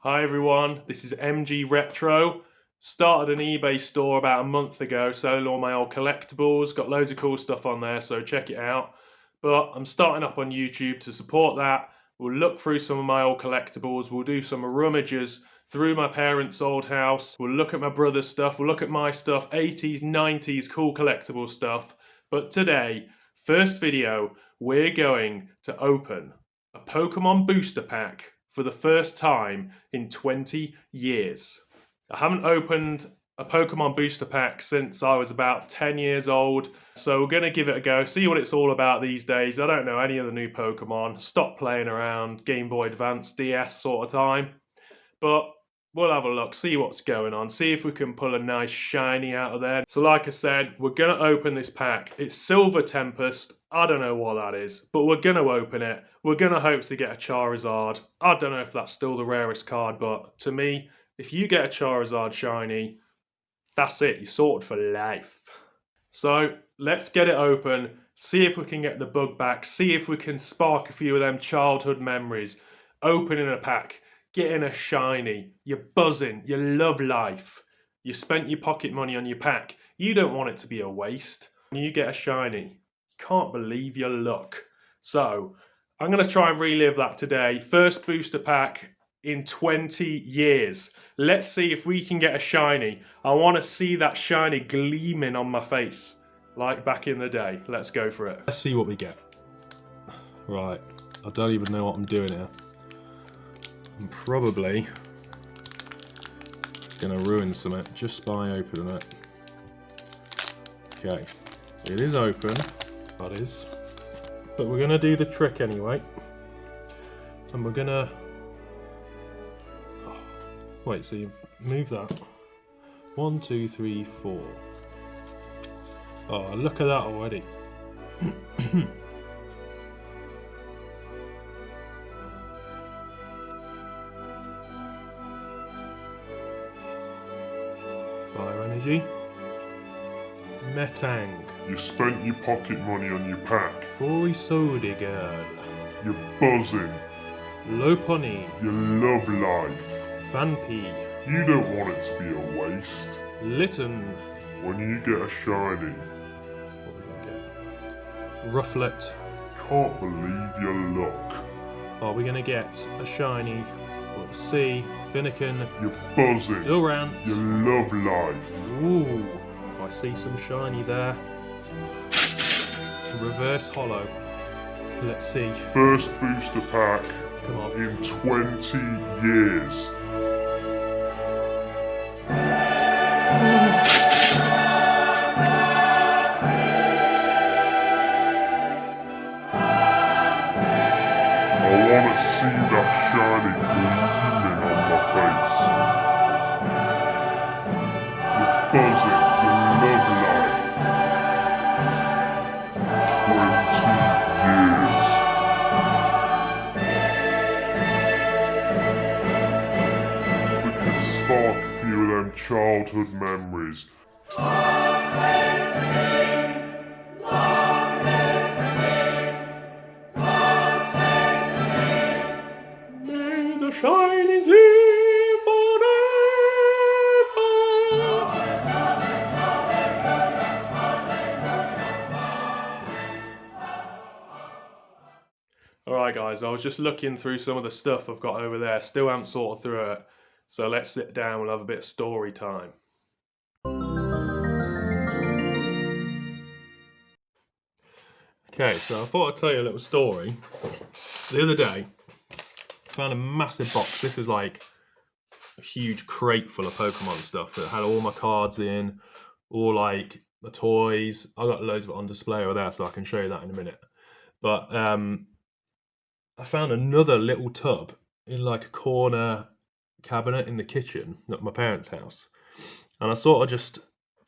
Hi everyone, this is MG Retro. Started an eBay store about a month ago selling all my old collectibles. Got loads of cool stuff on there, so check it out. But I'm starting up on YouTube to support that. We'll look through some of my old collectibles. We'll do some rummages through my parents' old house. We'll look at my brother's stuff. We'll look at my stuff, 80s, 90s cool collectible stuff. But today, first video, we're going to open a Pokemon booster pack for the first time in 20 years. I haven't opened a Pokemon booster pack since I was about 10 years old, so we're going to give it a go, see what it's all about these days. I don't know any of the new Pokemon, stop playing around Game Boy Advance, DS sort of time, but we'll have a look, see what's going on, see if we can pull a nice shiny out of there. So like I said, we're going to open this pack. It's Silver Tempest. I don't know what that is, but we're going to open it. We're going to hope to get a Charizard. I don't know if that's still the rarest card, but to me, if you get a Charizard shiny, that's it. You're sorted for life. So let's get it open, see if we can get the bug back, see if we can spark a few of them childhood memories. Opening a pack, getting a shiny, you're buzzing, you love life. You spent your pocket money on your pack. You don't want it to be a waste. When you get a shiny, can't believe your luck. So I'm going to try and relive that today. First booster pack in 20 years. Let's see if we can get a shiny. I want to see that shiny gleaming on my face like back in the day. Let's go for it. Let's see what we get. Right, I don't even know what I'm doing here. I'm probably going to ruin something just by opening it. Okay, it is open. That is, but we're gonna do the trick anyway, and we're gonna wait, so you move that 1 2 3 4. Oh, look at that already. Fire energy, Metang. You spent your pocket money on your pack. Foy Soda Girl. You're buzzing. Lopunny. You love life. Fanpy. You don't want it to be a waste. Litten. When you get a shiny. What are we gonna get? Rufflet. Can't believe your luck. Are we gonna get a shiny? We'll see. Finnegan. You're buzzing. Durant. You love life. Ooh. I see some shiny there. Reverse hollow. Let's see. First booster pack Come on. in 20 years. I want to see that shiny gleaming on my face. You're buzzing. You love life. 20 years. We can spark a few of them childhood memories. May the shinies live forever. Alright guys, I was just looking through some of the stuff I've got over there. Still haven't sorted through it. So let's sit down, we'll have a bit of story time. Okay, so I thought I'd tell you a little story. The other day, I found a massive box. This is like a huge crate full of Pokemon stuff that had all my cards in, all like the toys. I've got loads of it on display over there, so I can show you that in a minute. But I found another little tub in like a corner cabinet in the kitchen at my parents' house. And I sort of just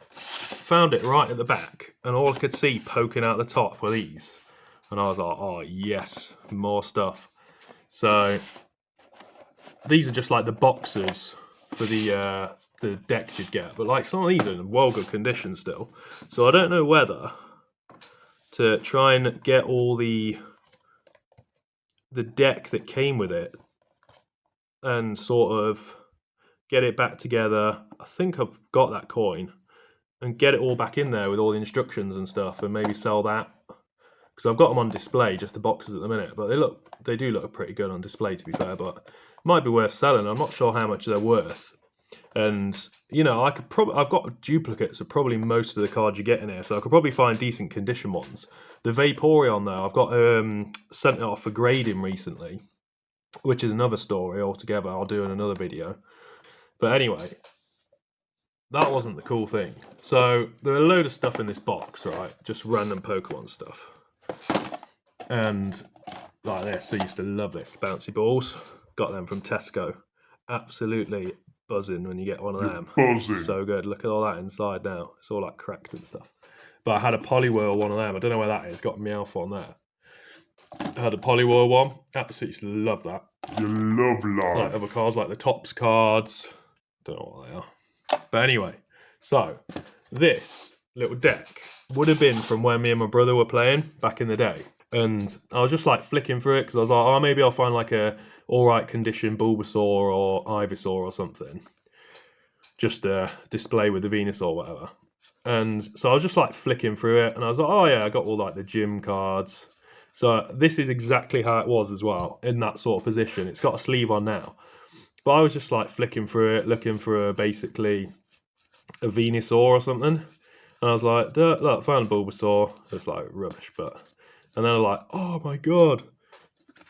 found it right at the back, and all I could see poking out the top were these. And I was like, oh yes, more stuff. So these are just like the boxes for the deck you'd get, but like some of these are in well good condition still. So I don't know whether to try and get all the deck that came with it and sort of get it back together. I think I've got that coin, and get it all back in there with all the instructions and stuff, and maybe sell that. Because I've got them on display, just the boxes at the minute, but they do look pretty good on display, to be fair. But it might be worth selling. I'm not sure how much they're worth. And you know, I've got duplicates of probably most of the cards you get in here, so I could probably find decent condition ones. The Vaporeon though, I've got sent it off for grading recently, which is another story altogether. I'll do in another video. But anyway, that wasn't the cool thing. So there are a load of stuff in this box, right? Just random Pokemon stuff. And like this, I used to love this. Bouncy balls. Got them from Tesco. Absolutely buzzing when you get one of them. Buzzing. So good. Look at all that inside now. It's all like cracked and stuff. But I had a Poliwhirl one of them. I don't know where that is. Got a Meowth on there. I had a Poliwhirl one. Absolutely love that. You love life. Like other cards, like the Tops cards. Don't know what they are. But anyway, so this little deck would have been from when me and my brother were playing back in the day. And I was just like flicking through it because I was like, oh, maybe I'll find like a alright condition Bulbasaur or Ivysaur or something. Just a display with the Venusaur or whatever. And so I was just like flicking through it and I was like, oh yeah, I got all like the gym cards. So this is exactly how it was as well, in that sort of position. It's got a sleeve on now. But I was just like flicking through it, looking for basically a Venusaur or something. And I was like, look, found a Bulbasaur. It's like rubbish, but... And then I'm like, oh my god.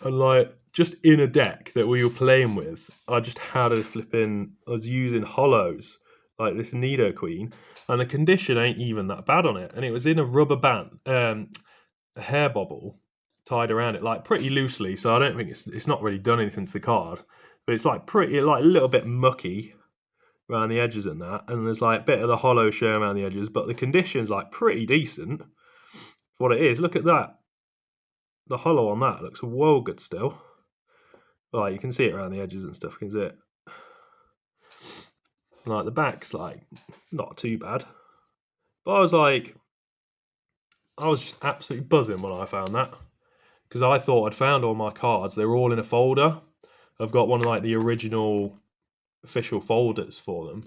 And like, just in a deck that we were playing with, I just had a I was using hollows, like this Nidoqueen, and the condition ain't even that bad on it. And it was in a rubber band, a hair bobble tied around it, like pretty loosely. So I don't think it's not really done anything to the card. But it's like pretty, like a little bit mucky around the edges and that. And there's like a bit of the hollow showing around the edges, but the condition's like pretty decent for what it is. Look at that. The hollow on that looks well good still. Like you can see it around the edges and stuff, you can see it. Like the back's like not too bad. But I was just absolutely buzzing when I found that. Because I thought I'd found all my cards. They were all in a folder. I've got one of like the original official folders for them.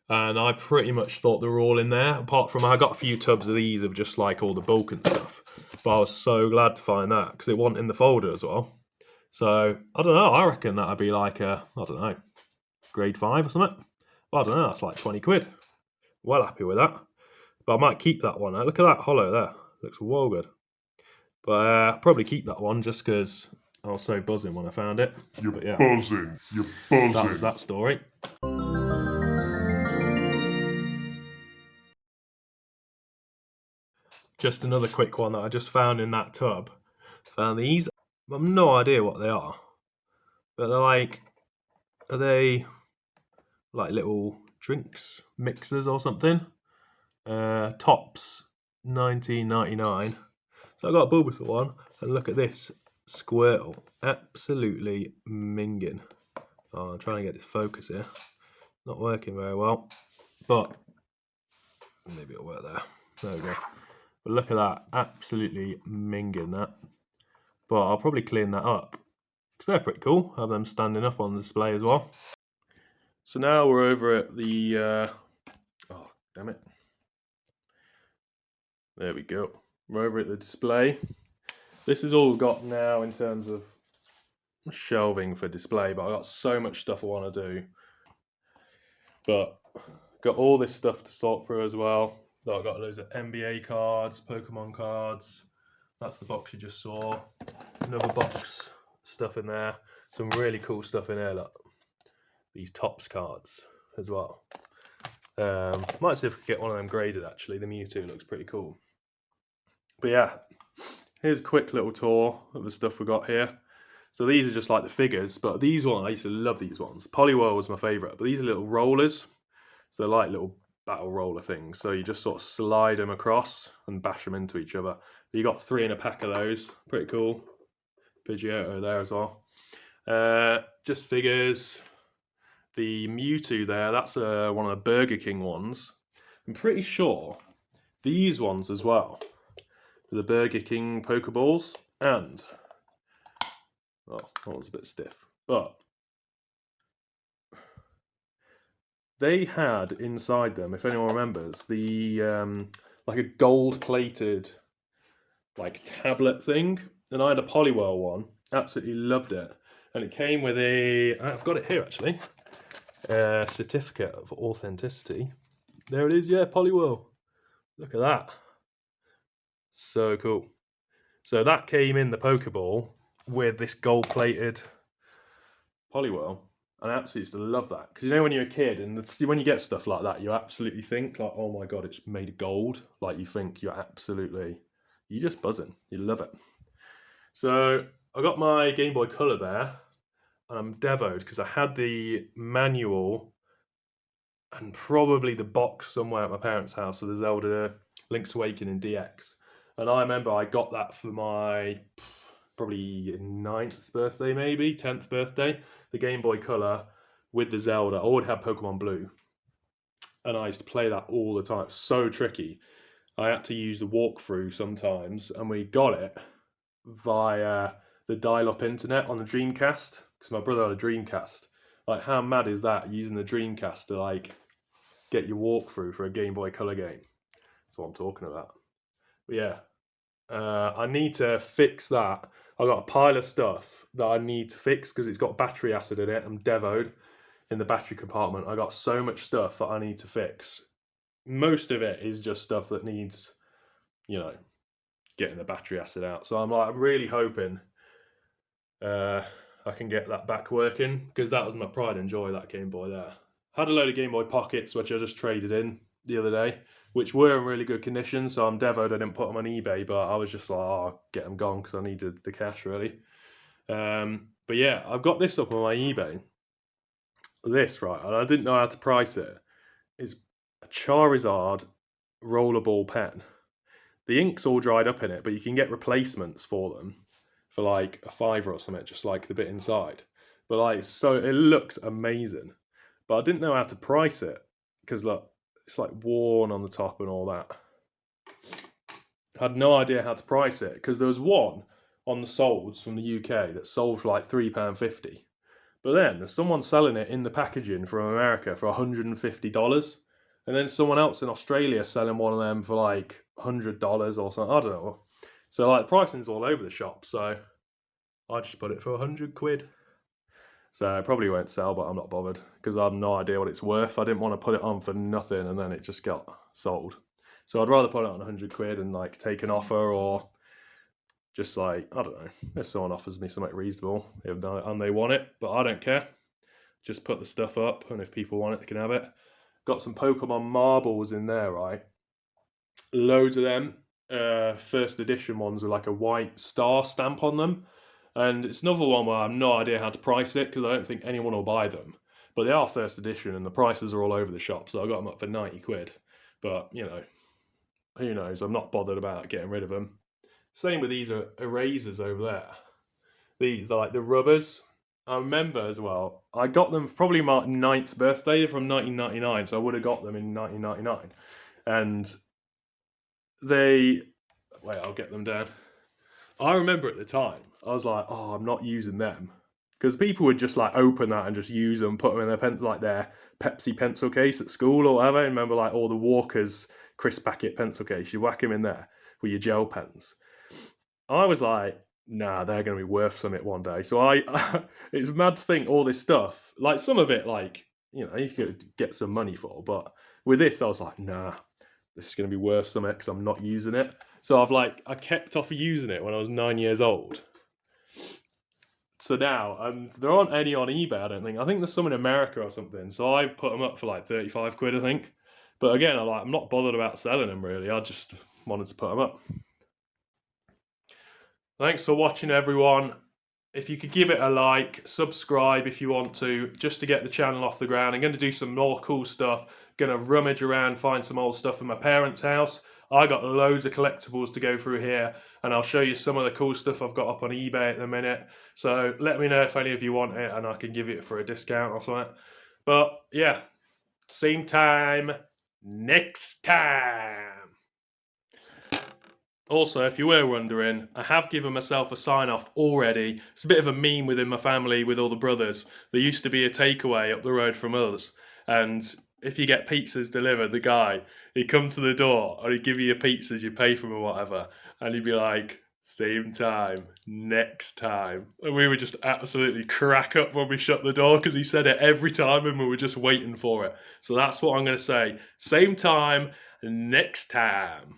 And I pretty much thought they were all in there. Apart from I got a few tubs of these of just like all the bulk and stuff. But I was so glad to find that because it wasn't in the folder as well. So, I don't know. I reckon that'd be like I don't know, grade 5 or something. Well, I don't know. That's like 20 quid. Well happy with that. But I might keep that one. Look at that hollow there. Looks well good. But probably keep that one just because I was so buzzing when I found it. You're buzzing. You're buzzing. That was that story. Just another quick one that I just found in that tub. Found these. I've no idea what they are. But they're like... Are they like little drinks mixers or something? Tops. 19.99. So I got a Bulbasaur one. And look at this. Squirtle. Absolutely minging. Oh, I'm trying to get this focus here. Not working very well. But maybe it'll work there. There we go. But look at that, absolutely minging that. But I'll probably clean that up because they're pretty cool. Have them standing up on display as well. So now we're over at the. Oh, damn it! There we go. We're over at the display. This is all we've got now in terms of shelving for display. But I've got so much stuff I want to do. But got all this stuff to sort through as well. So I've got loads of NBA cards, Pokemon cards. That's the box you just saw. Another box, stuff in there. Some really cool stuff in there, look. These Tops cards as well. Might see if we can get one of them graded actually. The Mewtwo looks pretty cool. But yeah, here's a quick little tour of the stuff we got here. So these are just like the figures, but these ones, I used to love these ones. Poliwhirl was my favourite, but these are little rollers. So they're like little battle roller things. So you just sort of slide them across and bash them into each other. But you got 3 in a pack of those. Pretty cool. Pidgeotto there as well. Just figures. The Mewtwo there, that's one of the Burger King ones. I'm pretty sure these ones as well. The Burger King Pokeballs. And, oh, that one's a bit stiff. But they had inside them, if anyone remembers, the like a gold-plated like tablet thing, and I had a Polywell one. Absolutely loved it, and it came with a. I've got it here actually. A certificate of authenticity. There it is. Yeah, Polywell. Look at that. So cool. So that came in the Pokeball with this gold-plated Polywell. And I absolutely still love that. Because you know when you're a kid and when you get stuff like that, you absolutely think like, oh my God, it's made of gold. Like you think you're just buzzing. You love it. So I got my Game Boy Color there. And I'm devoed because I had the manual and probably the box somewhere at my parents' house for the Zelda Link's Awakening DX. And I remember I got that for my probably 9th birthday, maybe 10th birthday, the Game Boy Color with the Zelda. I already had Pokemon Blue, and I used to play that all the time. It's so tricky. I had to use the walkthrough sometimes, and we got it via the dial-up internet on the Dreamcast because my brother had a Dreamcast. Like, how mad is that? Using the Dreamcast to like get your walkthrough for a Game Boy Color game. That's what I'm talking about. But yeah, I need to fix that. I've got a pile of stuff that I need to fix because it's got battery acid in it. I'm devoed in the battery compartment. I got so much stuff that I need to fix. Most of it is just stuff that needs, getting the battery acid out. So I'm really hoping I can get that back working because that was my pride and joy, that Game Boy there. Had a load of Game Boy Pockets which I just traded in the other day, which were in really good condition. So I'm devoed. I didn't put them on eBay, but I was just like, oh, I'll get them gone because I needed the cash really. But yeah, I've got this up on my eBay. This, right, and I didn't know how to price it. Is a Charizard rollerball pen. The ink's all dried up in it, but you can get replacements for them for like a £5 or something, just like the bit inside. But like, so it looks amazing. But I didn't know how to price it because look, it's like worn on the top and all that. I had no idea how to price it because there was one on the solds from the UK that sold for like £3.50. But then there's someone selling it in the packaging from America for $150. And then someone else in Australia selling one of them for like $100 or something. I don't know. So like pricing's all over the shop. So I just put it for £100. So it probably won't sell, but I'm not bothered because I have no idea what it's worth. I didn't want to put it on for nothing and then it just got sold. So I'd rather put it on £100 and like take an offer or just like, I don't know, if someone offers me something reasonable and they want it, but I don't care. Just put the stuff up and if people want it, they can have it. Got some Pokemon marbles in there, right? Loads of them. First edition ones with like a white star stamp on them. And it's another one where I have no idea how to price it because I don't think anyone will buy them. But they are first edition and the prices are all over the shop. So I got them up for £90. But, who knows? I'm not bothered about getting rid of them. Same with these erasers over there. These are like the rubbers. I remember as well, I got them for probably my 9th birthday from 1999. So I would have got them in 1999. And I'll get them down. I remember at the time, I was like, oh, I'm not using them. Because people would just like open that and just use them, put them in their Pepsi pencil case at school or whatever. I remember like all the Walker's crisp packet pencil case, you whack them in there with your gel pens. I was like, nah, they're going to be worth something one day. So it's mad to think all this stuff, like some of it, like, you could get some money for, but with this, I was like, nah, this is going to be worth something because I'm not using it. So I kept off using it when I was 9 years old. So now, there aren't any on eBay, I don't think. I think there's some in America or something. So I put them up for like £35, I think. But again, I'm not bothered about selling them really. I just wanted to put them up. Thanks for watching, everyone. If you could give it a like, subscribe if you want to, just to get the channel off the ground. I'm going to do some more cool stuff. Going to rummage around, find some old stuff in my parents' house. I got loads of collectibles to go through here, and I'll show you some of the cool stuff I've got up on eBay at the minute. So let me know if any of you want it, and I can give it for a discount or something. But yeah, same time next time. Also, if you were wondering, I have given myself a sign-off already. It's a bit of a meme within my family with all the brothers. There used to be a takeaway up the road from us, And if you get pizzas delivered, the guy, he'd come to the door or he'd give you your pizzas, you pay for them or whatever, and he'd be like, same time, next time. And we would just absolutely crack up when we shut the door because he said it every time and we were just waiting for it. So that's what I'm going to say. Same time, next time.